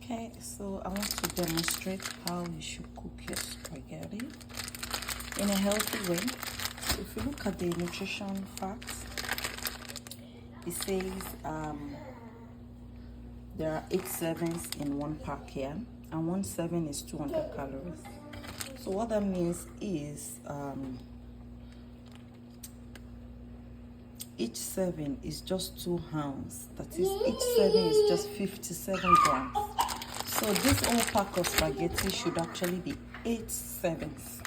Okay, so I want to demonstrate how you should cook your spaghetti in a healthy way. So if you look at the nutrition facts, it says there are 8 servings in one pack here, and 1 serving is 200 calories. So what that means is each serving is just 2 ounces. That is, each serving is just 57 grams. So this whole pack of spaghetti should actually be 8 servings.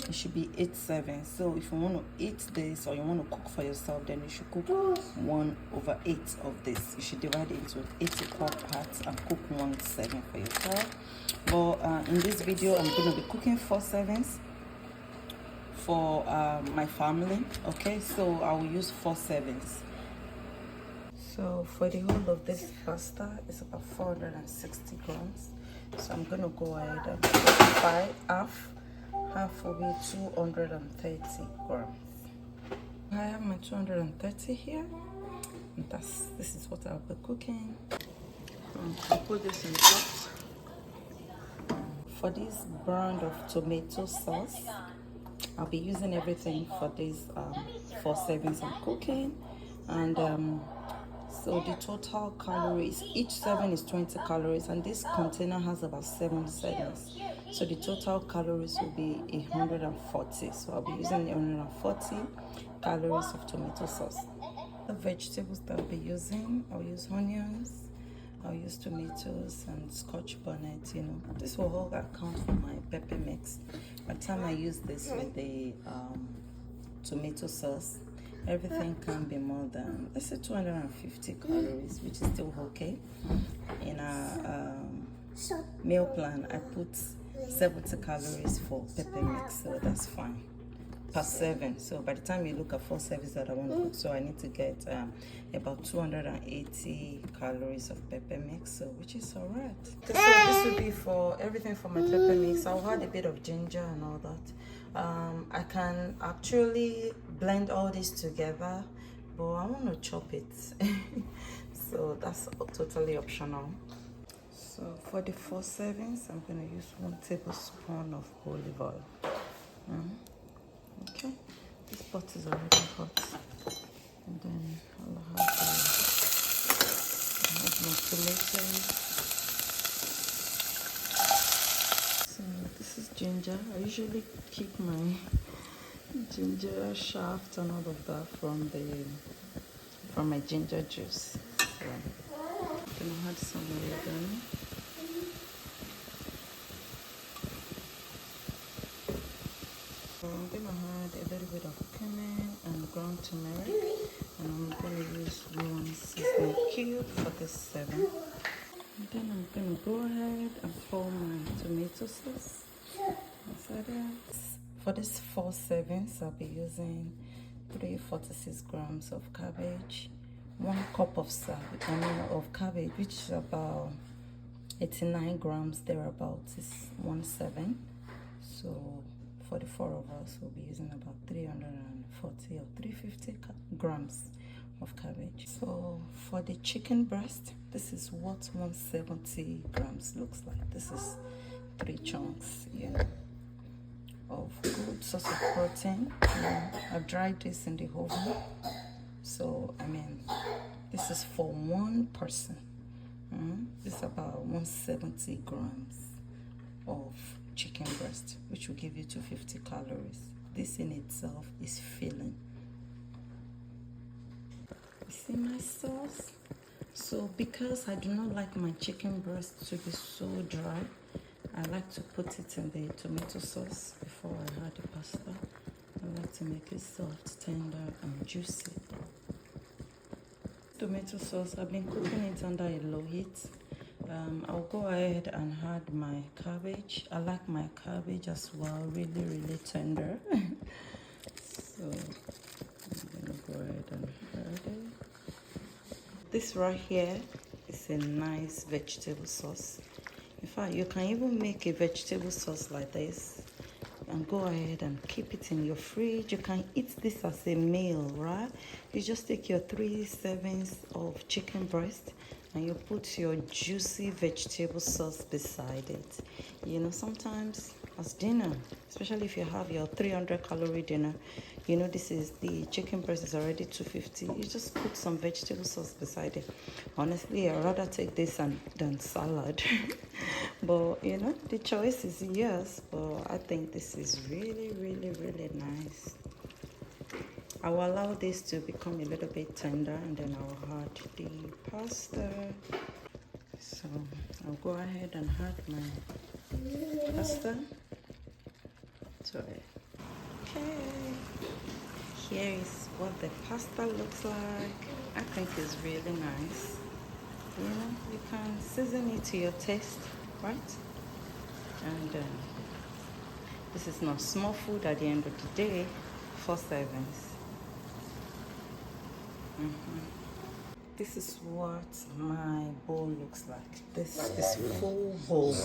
It should be 8 servings. So if you want to eat this or you want to cook for yourself, then you should cook 1/8 of this. You should divide it into 8 equal parts and cook 1 serving for yourself. But in this video, I'm going to be cooking 4 servings for my family. Okay, so I will use 4 servings. So for the whole of this pasta, it's about 460 grams. So I'm going to go ahead and buy half will be 230 grams. I have my 230 here, and this is what I'll be cooking. I'll put this in the pot. For this brand of tomato sauce, I'll be using everything for these 4 servings I'm cooking. And so the total calories, each serving is 20 calories, and this container has about 7 servings. So the total calories will be 140. So I'll be using 140 calories of tomato sauce. The vegetables that I'll be using, I'll use onions, I'll use tomatoes and scotch bonnet. This will all account for my pepper mix. By the time I use this with the tomato sauce, everything can be more than, let's say, 250 calories, which is still okay. In our meal plan, I put 70 calories for pepper mix, so that's fine per serving. So by the time you look at 4 servings that I want to cook, so I need to get about 280 calories of pepper mix, so which is all right. So this will be for everything for my pepper mix. I'll add a bit of ginger and all that. I can actually blend all this together, but I want to chop it. So that's totally optional. So for the 4 servings, I'm going to use 1 tablespoon of olive oil. Okay, this pot is already hot. And then I'll have my tomatoes. So this is ginger. I usually keep my ginger shaft and all of that from my ginger juice. So I'm gonna add some oregano. So I'm gonna add a little bit of cumin and ground turmeric, and I'm gonna use 1 seasoning cube for this serving. And then I'm gonna go ahead and pour my tomato sauce inside there. For this 4 servings, I'll be using 346 grams of cabbage, 1 cup of cabbage, which is about 89 grams thereabouts, is 1 serving. So for the 4 of us, we'll be using about 340 or 350 grams of cabbage. So for the chicken breast, this is what 170 grams looks like. This is 3 chunks, of good source of protein. I've dried this in the oven. So this is for 1 person. This is about 170 grams of chicken breast, which will give you 250 calories. This in itself is filling. You see my sauce? So because I do not like my chicken breast to be so dry, I like to put it in the tomato sauce before I add the pasta. I like to make it soft, tender, and juicy. Tomato sauce, I've been cooking it under a low heat. I'll go ahead and add my cabbage. I like my cabbage as well, really, really tender. So I'm gonna go ahead and add it. This right here is a nice vegetable sauce. In fact, you can even make a vegetable sauce like this and go ahead and keep it in your fridge. You can eat this as a meal, right? You just take your 3 servings of chicken breast and you put your juicy vegetable sauce beside it. You know, sometimes as dinner, especially if you have your 300-calorie dinner, you know, this is the chicken breast is already 250. You just put some vegetable sauce beside it. Honestly, I'd rather take this than salad. But you know, the choice is yours. But I think this is really, really, really nice. I will allow this to become a little bit tender, and then I'll add the pasta. So I'll go ahead and add my pasta to it. Okay, here is what the pasta looks like. I think it's really nice. You know, you can season it to your taste, right? And this is not small food at the end of the day. 4 servings. This is what my bowl looks like. This is full bowl.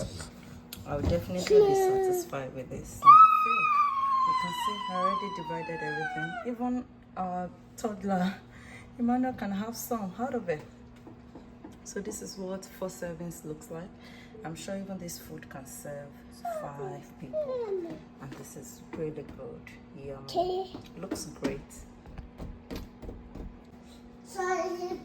I'll definitely be satisfied with this. You can see I already divided everything. Even our toddler, Emmanuel, can have some out of it. So this is what 4 servings looks like. I'm sure even this food can serve 5 people. And this is really good. Yummy. Looks great. Sorry.